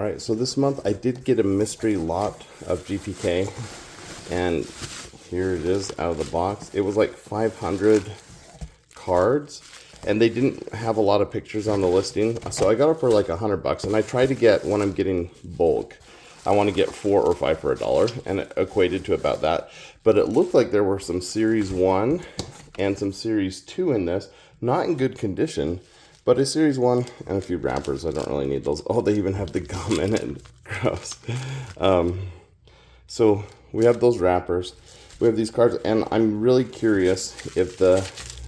Alright, so this month I did get a mystery lot of GPK, and here it is out of the box. It was like 500 cards, and they didn't have a lot of pictures on the listing, so I got it for like $100, and I tried to get, when I'm getting bulk, I want to get 4 or 5 for $1, and it equated to about that. But it looked like there were some Series 1 and some Series 2 in this, not in good condition, but a Series 1 and a few wrappers. I don't really need those. Oh, they even have the gum in it. Gross. So we have those wrappers. We have these cards, and I'm really curious if the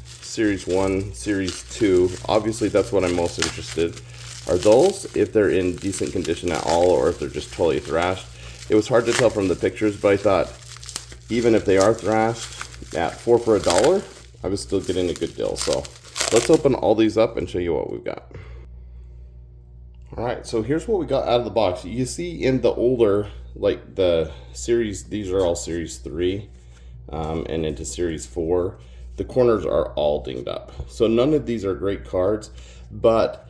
Series 1, Series 2, obviously that's what I'm most interested, are those, if they're in decent condition at all, or if they're just totally thrashed. It was hard to tell from the pictures, but I thought, even if they are thrashed, at 4 for $1, I was still getting a good deal. So let's open all these up and show you what we've got. Alright, so here's what we got out of the box. You see in the older, like the series, these are all Series 3 and into Series 4. The corners are all dinged up. So none of these are great cards, but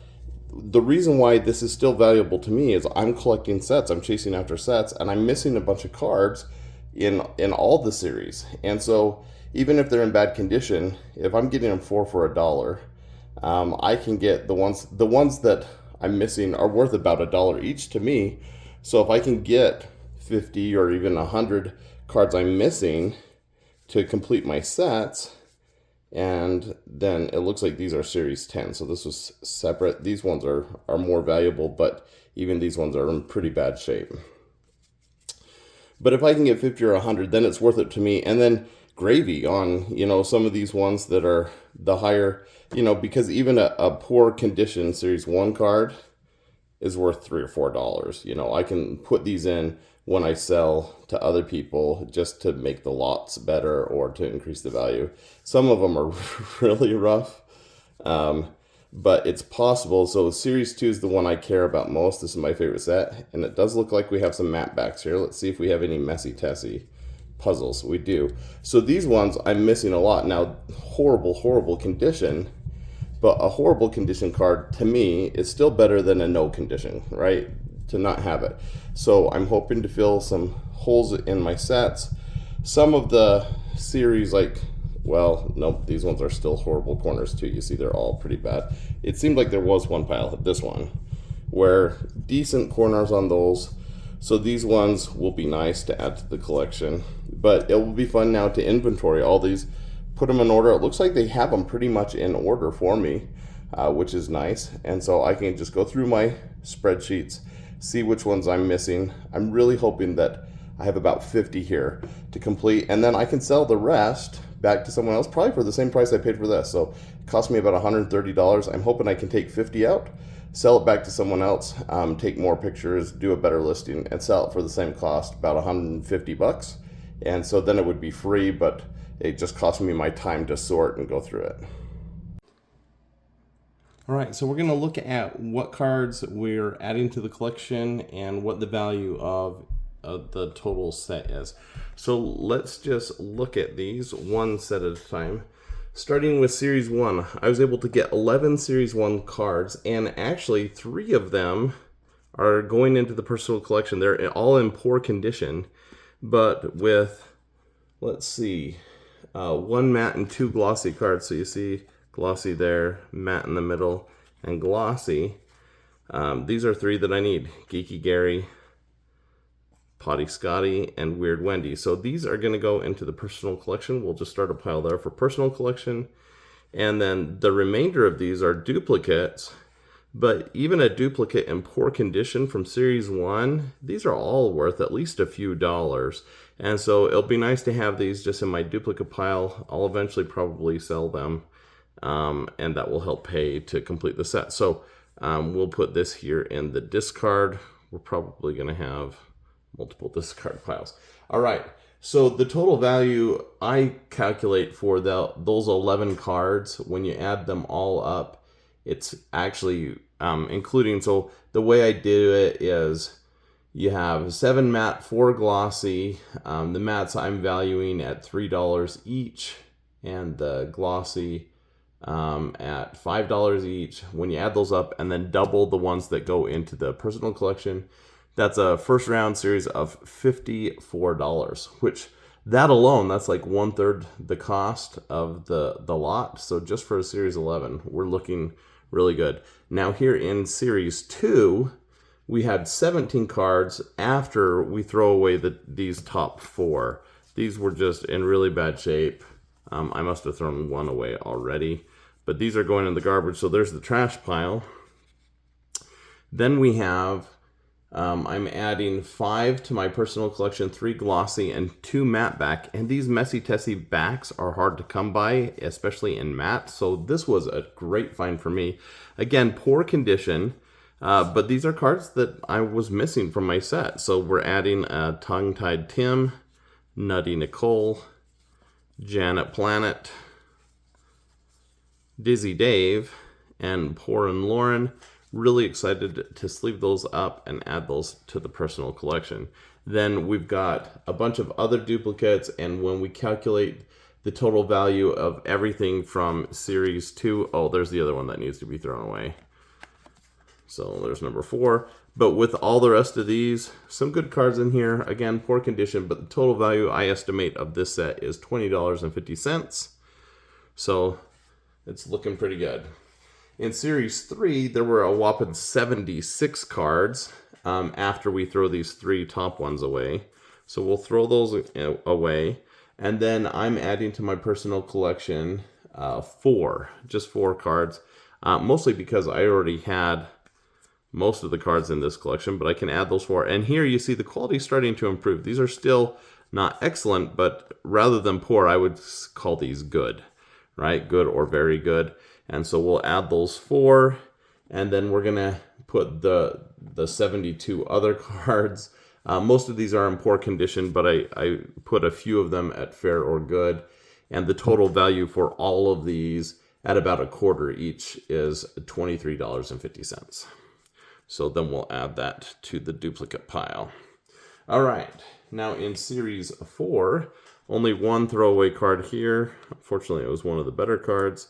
the reason why this is still valuable to me is I'm collecting sets, I'm chasing after sets, and I'm missing a bunch of cards in all the series. And so even if they're in bad condition, if I'm getting them 4 for $1, I can get the ones that I'm missing are worth about $1 each to me. So if I can get 50 or even 100 cards I'm missing to complete my sets, and then it looks like these are Series 10. So this was separate. These ones are more valuable, but even these ones are in pretty bad shape. But if I can get 50 or 100, then it's worth it to me. And then gravy on, some of these ones that are the higher, because even a poor condition Series 1 card is worth $3 or $4. I can put these in when I sell to other people just to make the lots better or to increase the value. Some of them are really rough, but it's possible. So Series 2 is the one I care about most. This is my favorite set, and it does look like we have some matte backs here. Let's see if we have any messy-tessy puzzles. We do. So these ones I'm missing a lot. Now, horrible condition, but a horrible condition card to me is still better than a no condition, right? To not have it. So I'm hoping to fill some holes in my sets. Some of the series, nope, these ones are still horrible corners too. You see they're all pretty bad. It seemed like there was one pile, this one, where decent corners on those. So these ones will be nice to add to the collection, but it will be fun now to inventory all these, put them in order. It looks like they have them pretty much in order for me, which is nice. And so I can just go through my spreadsheets, see which ones I'm missing. I'm really hoping that I have about 50 here to complete, and then I can sell the rest back to someone else, probably for the same price I paid for this. So it cost me about $130. I'm hoping I can take 50 out, sell it back to someone else, take more pictures, do a better listing, and sell it for the same cost, about $150. And so then it would be free, but it just cost me my time to sort and go through it. All right, so we're going to look at what cards we're adding to the collection and what the value of the total set is. So let's just look at these one set at a time. Starting with Series 1, I was able to get 11 Series 1 cards, and actually 3 of them are going into the personal collection. They're all in poor condition, but with, let's see, 1 matte and 2 glossy cards. So you see glossy there, matte in the middle, and glossy. These are 3 that I need: Geeky Gary, Potty Scotty, and Weird Wendy. So these are going to go into the personal collection. We'll just start a pile there for personal collection. And then the remainder of these are duplicates. But even a duplicate in poor condition from Series 1, these are all worth at least a few dollars. And so it'll be nice to have these just in my duplicate pile. I'll eventually probably sell them, and that will help pay to complete the set. So we'll put this here in the discard. We're probably going to have multiple discard piles. All right, so the total value I calculate for those 11 cards, when you add them all up, it's actually including, so the way I do it is you have 7 matte, 4 glossy. The mattes I'm valuing at $3 each, and the glossy at $5 each. When you add those up and then double the ones that go into the personal collection, that's a first round series of $54, which that alone, that's like 1/3 the cost of the lot. So just for a series 11, we're looking really good. Now here in series 2, we had 17 cards after we throw away these top 4. These were just in really bad shape. I must have thrown one away already, but these are going in the garbage. So there's the trash pile. Then we have, I'm adding 5 to my personal collection, 3 glossy and 2 matte back. And these messy tessy backs are hard to come by, especially in matte. So this was a great find for me. Again, poor condition, but these are cards that I was missing from my set. So we're adding Tongue-Tied Tim, Nutty Nicole, Janet Planet, Dizzy Dave, and Pourin' Lauren. Really excited to sleeve those up and add those to the personal collection. Then we've got a bunch of other duplicates, and when we calculate the total value of everything from series 2, oh, there's the other one that needs to be thrown away. So there's number 4. But with all the rest of these, some good cards in here. Again, poor condition, but the total value I estimate of this set is $20.50. So it's looking pretty good. In series 3, there were a whopping 76 cards after we throw these 3 top ones away. So we'll throw those away. And then I'm adding to my personal collection 4, just 4 cards. Mostly because I already had most of the cards in this collection, but I can add those 4. And here you see the quality starting to improve. These are still not excellent, but rather than poor, I would call these good, right? Good or very good. And so we'll add those 4, and then we're gonna put the 72 other cards. Most of these are in poor condition, but I put a few of them at fair or good. And the total value for all of these at about a quarter each is $23.50. So then we'll add that to the duplicate pile. All right, now in series 4, only 1 throwaway card here. Unfortunately, it was one of the better cards,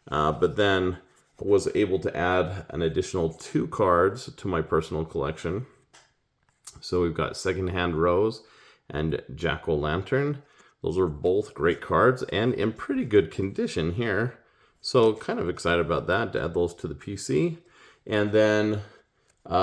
but then was able to add an additional 2 cards to my personal collection. So we've got Secondhand Rose and Jack-O-Lantern. Those are both great cards and in pretty good condition here. So kind of excited about that, to add those to the PC. And then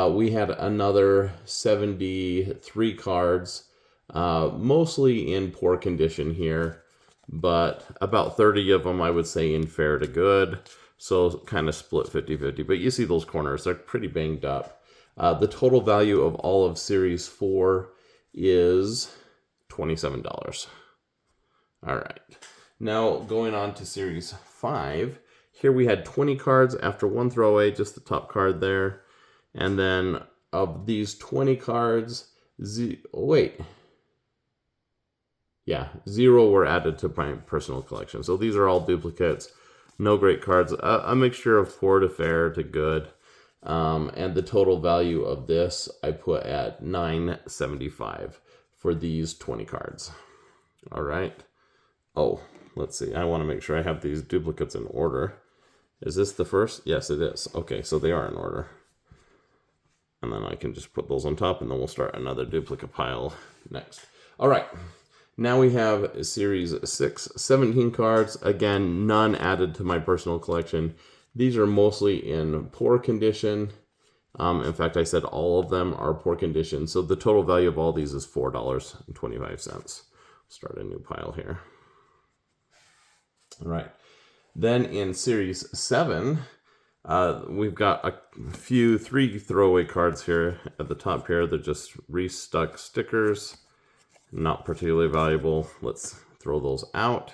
we had another 73 cards, mostly in poor condition here, but about 30 of them I would say in fair to good. So kind of split 50-50, but you see those corners, they're pretty banged up. The total value of all of series 4 is $27. All right, now going on to series 5. Here we had 20 cards after 1 throwaway, just the top card there. And then of these 20 cards, 0 were added to my personal collection. So these are all duplicates, no great cards, a mixture of poor to fair to good. And the total value of this I put at $9.75 for these 20 cards. All right. Oh, let's see. I want to make sure I have these duplicates in order. Is this the first? Yes, it is. Okay, so they are in order. And then I can just put those on top, and then we'll start another duplicate pile next. All right, now we have series 6, 17 cards. Again, none added to my personal collection. These are mostly in poor condition. In fact, I said all of them are poor condition. So the total value of all these is $4.25. Start a new pile here. All right, then in series 7, we've got a few 3 throwaway cards here at the top here. They're just restuck stickers, not particularly valuable. Let's throw those out.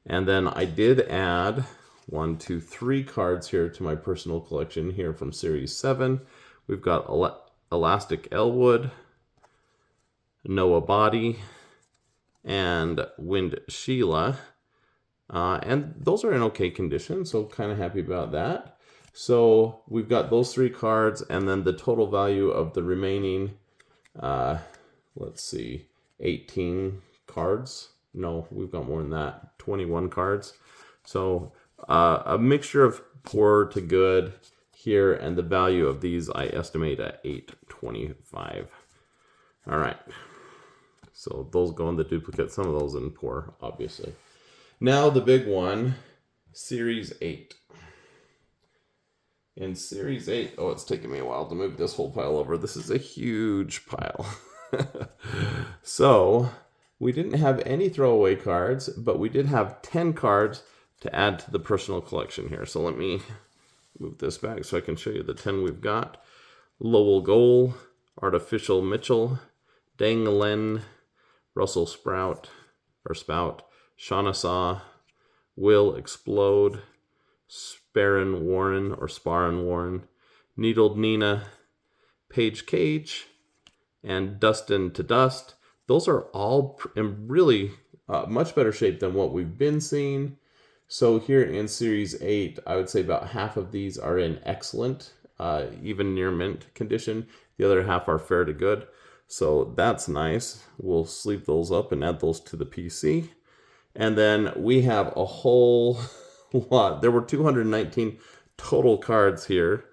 And then I did add 1, 2, 3 cards here to my personal collection here from series 7. We've got Elastic Elwood, Noah Body, and Wind Sheila. And those are in okay condition, so kind of happy about that. So we've got those 3 cards, and then the total value of the remaining, let's see, 18 cards. No, we've got more than that, 21 cards. So a mixture of poor to good here, and the value of these I estimate at $8.25. All right, so those go in the duplicate, some of those in poor, obviously. Now the big one, Series 8. In Series 8, oh, it's taking me a while to move this whole pile over. This is a huge pile. So we didn't have any throwaway cards, but we did have 10 cards to add to the personal collection here. So let me move this back so I can show you the 10 we've got. Lowell Goal, Artificial Mitchell, Danglen, Russell Spout, Shaughnessyh, Will Explode, Sparren Warren, Needled Nina, Paige Cage, and Dustin to Dust. Those are all in really much better shape than what we've been seeing. So here in Series 8, I would say about half of these are in excellent, even near mint condition. The other half are fair to good. So that's nice. We'll sleeve those up and add those to the PC. And then we have a whole lot. There were 219 total cards here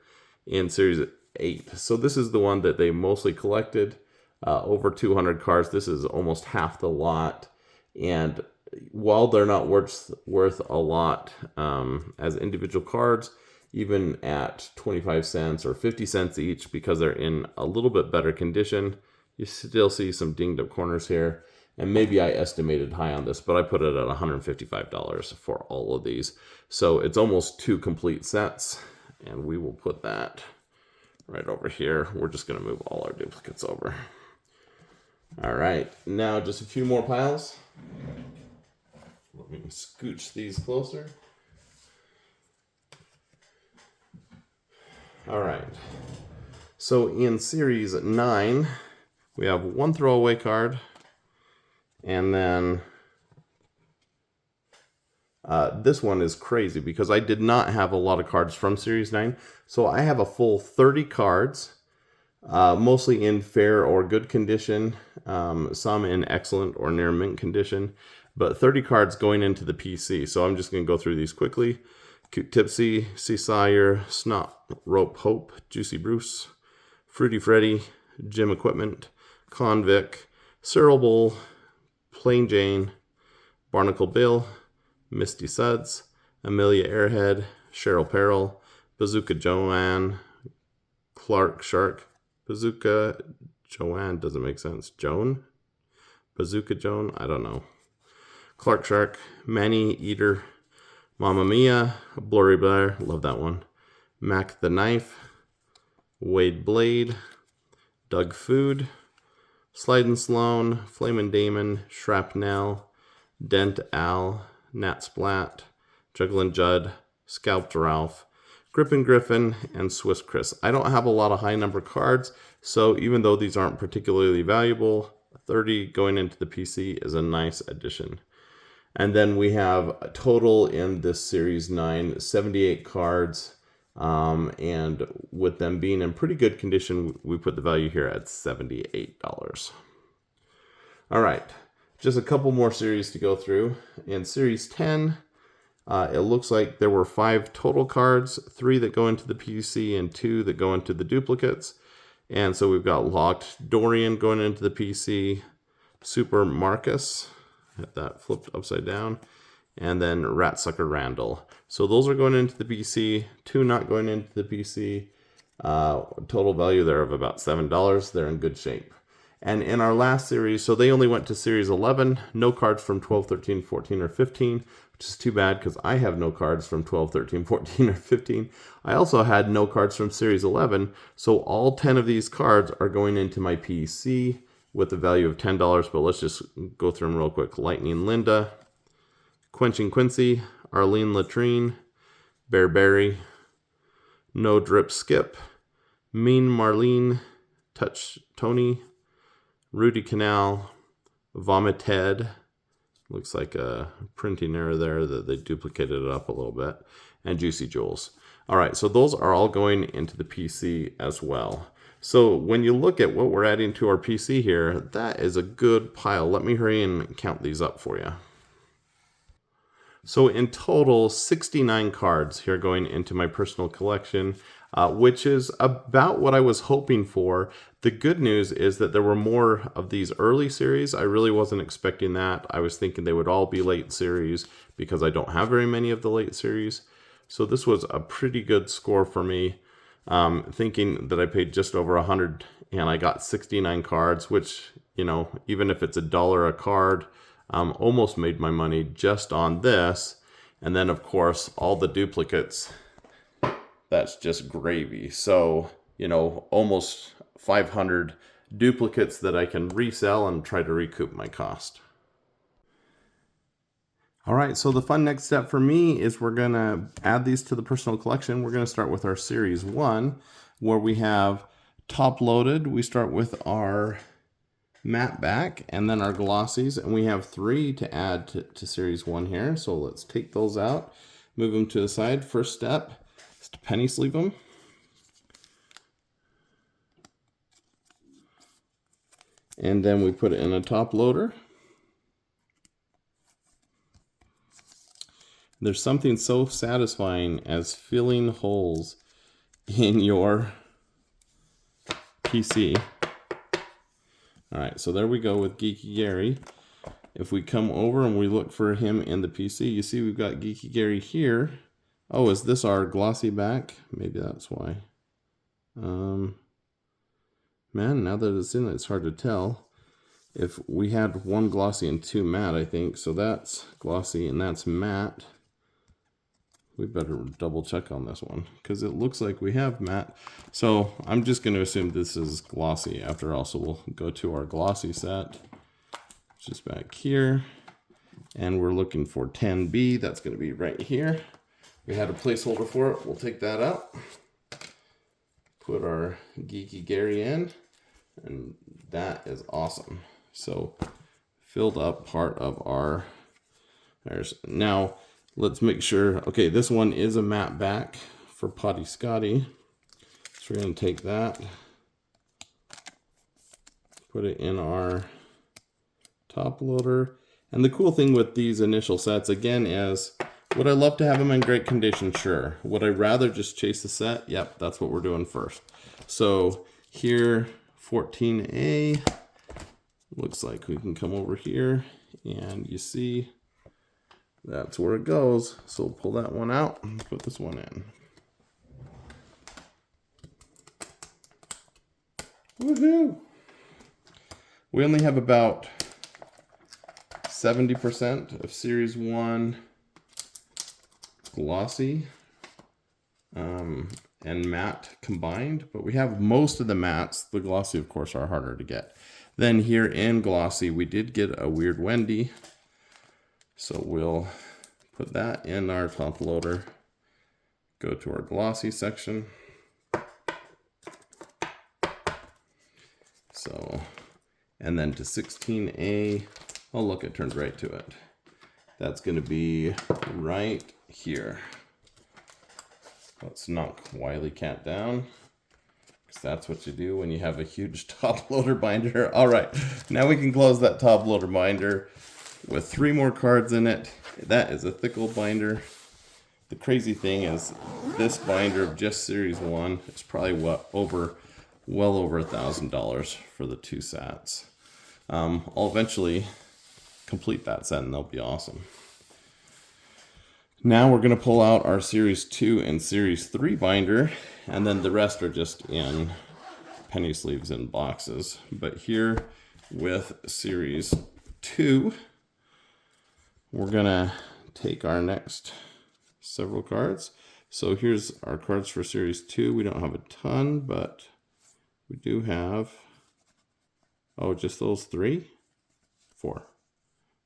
in Series 8. So this is the one that they mostly collected. Over 200 cards. This is almost half the lot. And while they're not worth a lot as individual cards, even at 25 cents or 50 cents each, because they're in a little bit better condition, you still see some dinged up corners here. And maybe I estimated high on this, but I put it at $155 for all of these. So it's almost 2 complete sets. And we will put that right over here. We're just going to move all our duplicates over. All right, now just a few more piles. Let me scooch these closer. All right, so in Series 9, we have 1 throwaway card, and then this one is crazy because I did not have a lot of cards from Series 9, so I have a full 30 cards. Mostly in fair or good condition, some in excellent or near mint condition, but 30 cards going into the PC. So I'm just going to go through these quickly. Cute Tipsy, Seasire, Snot Rope Hope, Juicy Bruce, Fruity Freddy, Gym Equipment, Convict, Cyril Bull, Plain Jane, Barnacle Bill, Misty Suds, Amelia Airhead, Cheryl Peril, Bazooka Joanne, Clark Shark, Bazooka Joanne doesn't make sense. Joan? Bazooka Joan? I don't know. Clark Shark, Manny Eater, Mamma Mia, Blurry Bear, love that one. Mac the Knife, Wade Blade, Doug Food, Slidin' Sloan, Flamin' Damon, Shrapnel, Dent Al, Nat Splat, Jugglin' Judd, Scalped Ralph, Grippin' Griffin, and Swiss Chris. I don't have a lot of high number cards, so even though these aren't particularly valuable, 30 going into the PC is a nice addition. And then we have a total in this Series 9, 78 cards, and with them being in pretty good condition, we put the value here at $78. All right, just a couple more series to go through. In Series 10, it looks like there were 5 total cards, 3 that go into the PC and 2 that go into the duplicates. And so we've got Locked Dorian going into the PC, Super Marcus, had that flipped upside down, and then Ratsucker Randall. So those are going into the PC, 2 not going into the PC. Total value there of about $7. They're in good shape. And in our last series, so they only went to Series 11, no cards from 12, 13, 14, or 15, which is too bad because I have no cards from 12, 13, 14, or 15. I also had no cards from Series 11, so all 10 of these cards are going into my PC with a value of $10, but let's just go through them real quick. Lightning Linda, Quenching Quincy, Arlene Latrine, Bear Berry, No Drip Skip, Mean Marlene, Touch Tony, Rudy Canal, Vomit Ted, looks like a printing error there that they duplicated it up a little bit, and Juicy Jules. All right, so those are all going into the PC as well. So when you look at what we're adding to our PC here, that is a good pile. Let me hurry and count these up for you. So in total, 69 cards here going into my personal collection, which is about what I was hoping for. The good news is that there were more of these early series. I really wasn't expecting that. I was thinking they would all be late series because I don't have very many of the late series. So this was a pretty good score for me, thinking that I paid just over 100 and I got 69 cards, which, you know, even if it's $1 a card, almost made my money just on this. And then of course, all the duplicates, that's just gravy. So, you know, almost 500 duplicates that I can resell and try to recoup my cost. All right, so the fun next step for me is we're gonna add these to the personal collection. We're gonna start with our series 1, where we have top loaded. We start with our matte back and then our glossies, and we have 3 to add to series 1 here. So let's take those out, move them to the side. First step is to penny sleeve them. And then we put it in a top loader. There's something so satisfying as filling holes in your PC. All right, so there we go with Geeky Gary. If we come over and we look for him in the PC, you see we've got Geeky Gary here. Oh, is this our glossy back? Maybe that's why. Man, now that it's in it, it's hard to tell. If we had 1 glossy and 2 matte, I think. So that's glossy and that's matte. We better double check on this one because it looks like we have matte. So I'm just going to assume this is glossy after all. So we'll go to our glossy set, which is back here. And we're looking for 10B. That's going to be right here. We had a placeholder for it. We'll take that out. Put our Geeky Gary in. And that is awesome. So filled up part of our... Now... let's make sure, okay, this one is a matte back for Potty Scotty. So we're going to take that, put it in our top loader. And the cool thing with these initial sets, again, is would I love to have them in great condition? Sure. Would I rather just chase the set? Yep, that's what we're doing first. So here, 14A, looks like we can come over here and you see that's where it goes. So we'll pull that one out and put this one in. Woohoo! We only have about 70% of Series 1 glossy and matte combined, but we have most of the mattes. The glossy, of course, are harder to get. Then here in glossy, we did get a Weird Wendy. So we'll put that in our top loader, go to our glossy section. So, and then to 16A, oh look, it turned right to it. That's gonna be right here. Let's knock Wily Cat down, because that's what you do when you have a huge top loader binder. All right, now we can close that top loader binder with 3 more cards in it. That is a thick old binder. The crazy thing is this binder of just Series 1 is probably well over $1,000 for the 2 sets. I'll eventually complete that set and they'll be awesome. Now we're going to pull out our Series 2 and Series 3 binder, and then the rest are just in penny sleeves and boxes. But here with Series 2, we're gonna take our next several cards. So here's our cards for Series 2. We don't have a ton, but we do have, oh, just those 3? 4,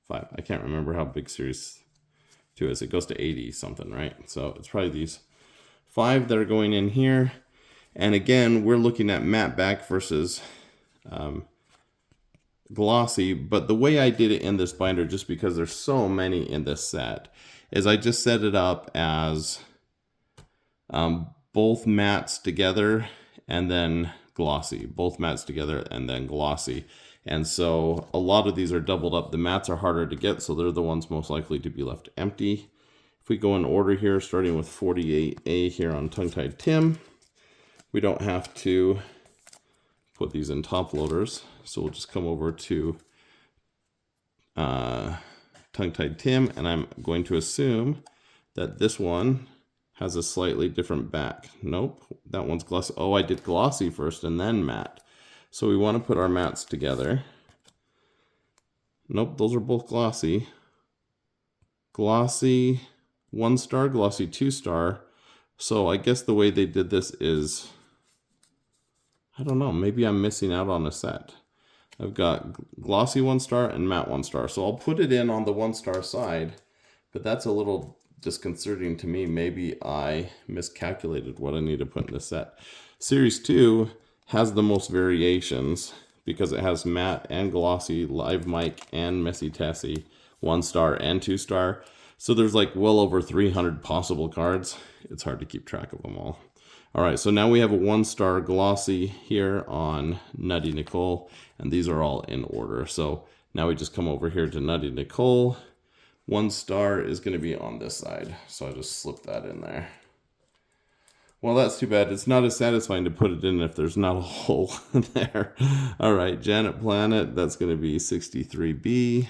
5. I can't remember how big Series 2 is. It goes to 80 something, right? So it's probably these 5 that are going in here. And again, we're looking at matte back versus glossy, but the way I did it in this binder, just because there's so many in this set, is I just set it up as both mattes together and then glossy, both mats together and then glossy. And so a lot of these are doubled up. The mats are harder to get, so they're the ones most likely to be left empty. If we go in order here, starting with 48A here on Tongue Tied Tim, we don't have to put these in top loaders. So we'll just come over to Tongue Tied Tim, and I'm going to assume that this one has a slightly different back. Nope, that one's glossy. Oh, I did glossy first and then matte. So we want to put our mats together. Nope, those are both glossy. Glossy 1 star, glossy 2 star. So I guess the way they did this is, I don't know, maybe I'm missing out on a set. I've got glossy 1 star and matte 1 star. So I'll put it in on the 1 star side, but that's a little disconcerting to me. Maybe I miscalculated what I need to put in the set. Series 2 has the most variations because it has matte and glossy, live mic and messy Tessie, 1 star and 2 star. So there's like well over 300 possible cards. It's hard to keep track of them all. All right, so now we have a 1 star glossy here on Nutty Nicole, and these are all in order. So now we just come over here to Nutty Nicole. 1 star is going to be on this side, so I just slip that in there. Well, that's too bad. It's not as satisfying to put it in if there's not a hole there. All right, Janet Planet, that's going to be 63B.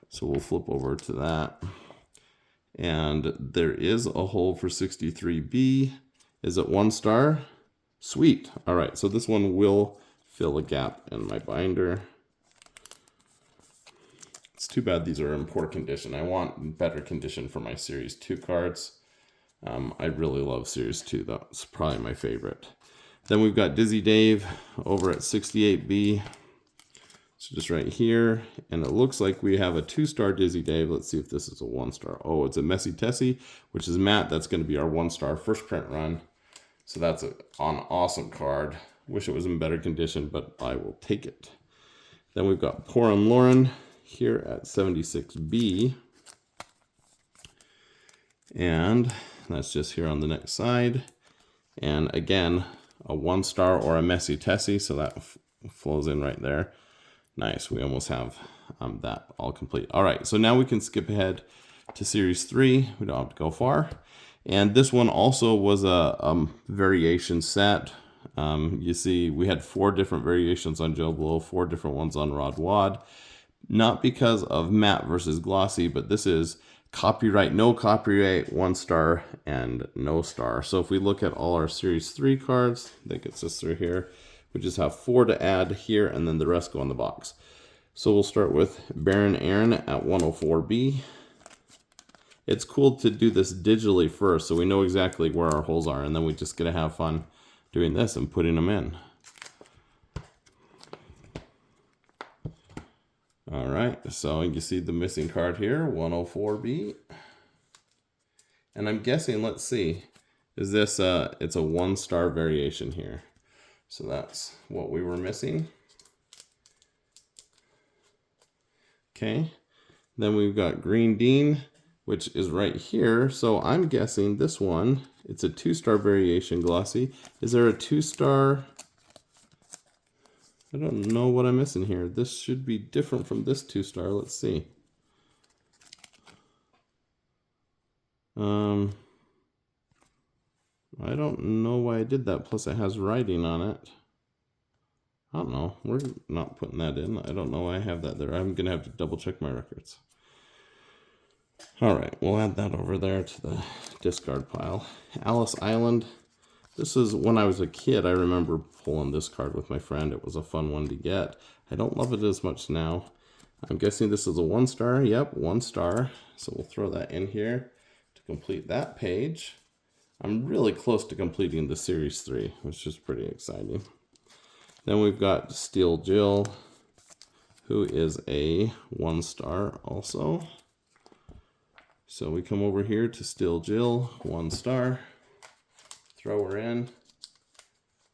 So we'll flip over to that. And there is a hole for 63B. Is it 1 star? Sweet. All right, so this one will fill a gap in my binder. It's too bad these are in poor condition. I want better condition for my Series 2 cards. I really love Series 2. That's probably my favorite. Then we've got Dizzy Dave over at 68B. So just right here. And it looks like we have a 2 star Dizzy Dave. Let's see if this is a 1 star. Oh, it's a Messy Tessie, which is matte. That's going to be our 1 star first print run. So that's an awesome card. Wish it was in better condition, but I will take it. Then we've got Poor and Lauren here at 76B. And that's just here on the next side. And again, a 1 star or a Messy Tessie, so that flows in right there. Nice, we almost have that all complete. All right, so now we can skip ahead to Series 3. We don't have to go far. And this one also was a variation set. You see, we had 4 different variations on Joe Blow, 4 different ones on Rod Wad. Not because of matte versus glossy, but this is copyright, no copyright, 1 star, and no star. So if we look at all our Series 3 cards, that gets us through here. We just have 4 to add here, and then the rest go in the box. So we'll start with Baron Aaron at 104B. It's cool to do this digitally first, so we know exactly where our holes are, and then we just get to have fun doing this and putting them in. All right, so you see the missing card here, 104B. And I'm guessing, let's see, is this, it's a 1 star variation here. So that's what we were missing. Okay, then we've got Green Dean, which is right here. So I'm guessing this one, it's a 2 star variation glossy. Is there a 2 star? I don't know what I'm missing here. This should be different from this 2 star. Let's see. I don't know why I did that. Plus it has writing on it. I don't know. We're not putting that in. I don't know why I have that there. I'm going to have to double check my records. All right, we'll add that over there to the discard pile. Alice Island. This is when I was a kid. I remember pulling this card with my friend. It was a fun one to get. I don't love it as much now. I'm guessing this is a 1 star. Yep, 1 star. So we'll throw that in here to complete that page. I'm really close to completing the Series 3, which is pretty exciting. Then we've got Steel Jill, who is a 1 star also. So we come over here to Steel Jill, 1 star. Throw her in.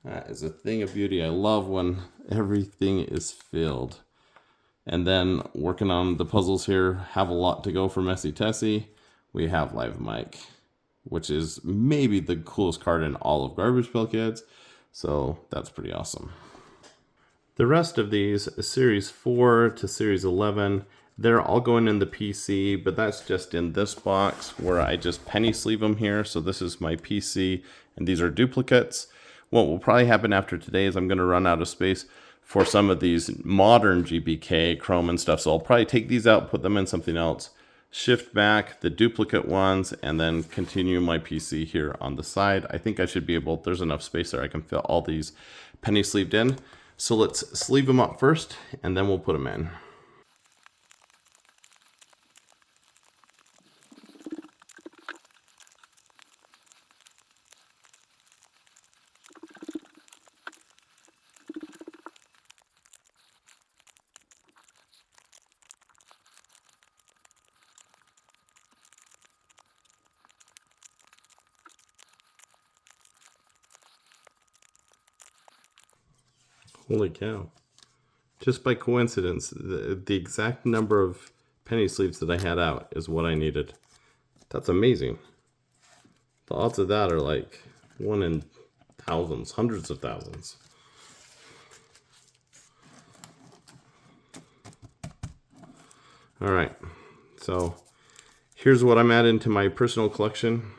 That is a thing of beauty. I love when everything is filled. And then working on the puzzles here, have a lot to go for Messy Tessie. We have Live Mike, which is maybe the coolest card in all of Garbage Pail Kids. So that's pretty awesome. The rest of these, series 4 to series 11, they're all going in the PC, but that's just in this box where I just penny sleeve them here. So this is my PC, and these are duplicates. What will probably happen after today is I'm going to run out of space for some of these modern GBK, Chrome and stuff. So I'll probably take these out, put them in something else, shift back the duplicate ones, and then continue my PC here on the side. I think I should be able, there's enough space there, I can fit all these penny sleeved in. So let's sleeve them up first, and then we'll put them in. Holy cow. Just by coincidence, the exact number of penny sleeves that I had out is what I needed. That's amazing. The odds of that are like 1 in thousands, hundreds of thousands. All right, so here's what I'm adding to my personal collection.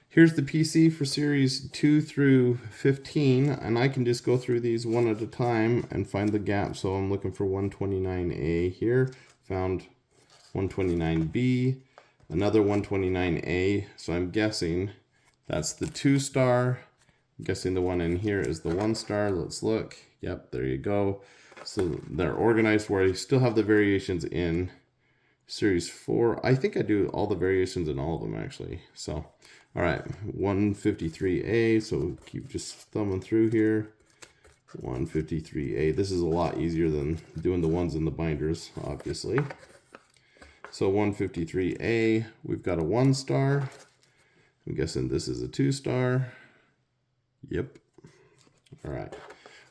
Here's the PC for series 2 through 15, and I can just go through these one at a time and find the gap. So I'm looking for 129A here, found 129B, another 129A. So I'm guessing that's the 2-star. I'm guessing the one in here is the 1-star. Let's look. Yep, there you go. So they're organized where I still have the variations in series 4. I think I do all the variations in all of them actually. So, all right, 153A. So keep just thumbing through here. 153A. This is a lot easier than doing the ones in the binders, obviously. So 153A, we've got a 1-star. I'm guessing this is a 2-star. Yep. All right.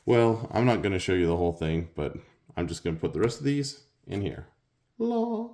Well, I'm not going to show you the whole thing, but I'm just going to put the rest of these in here. La.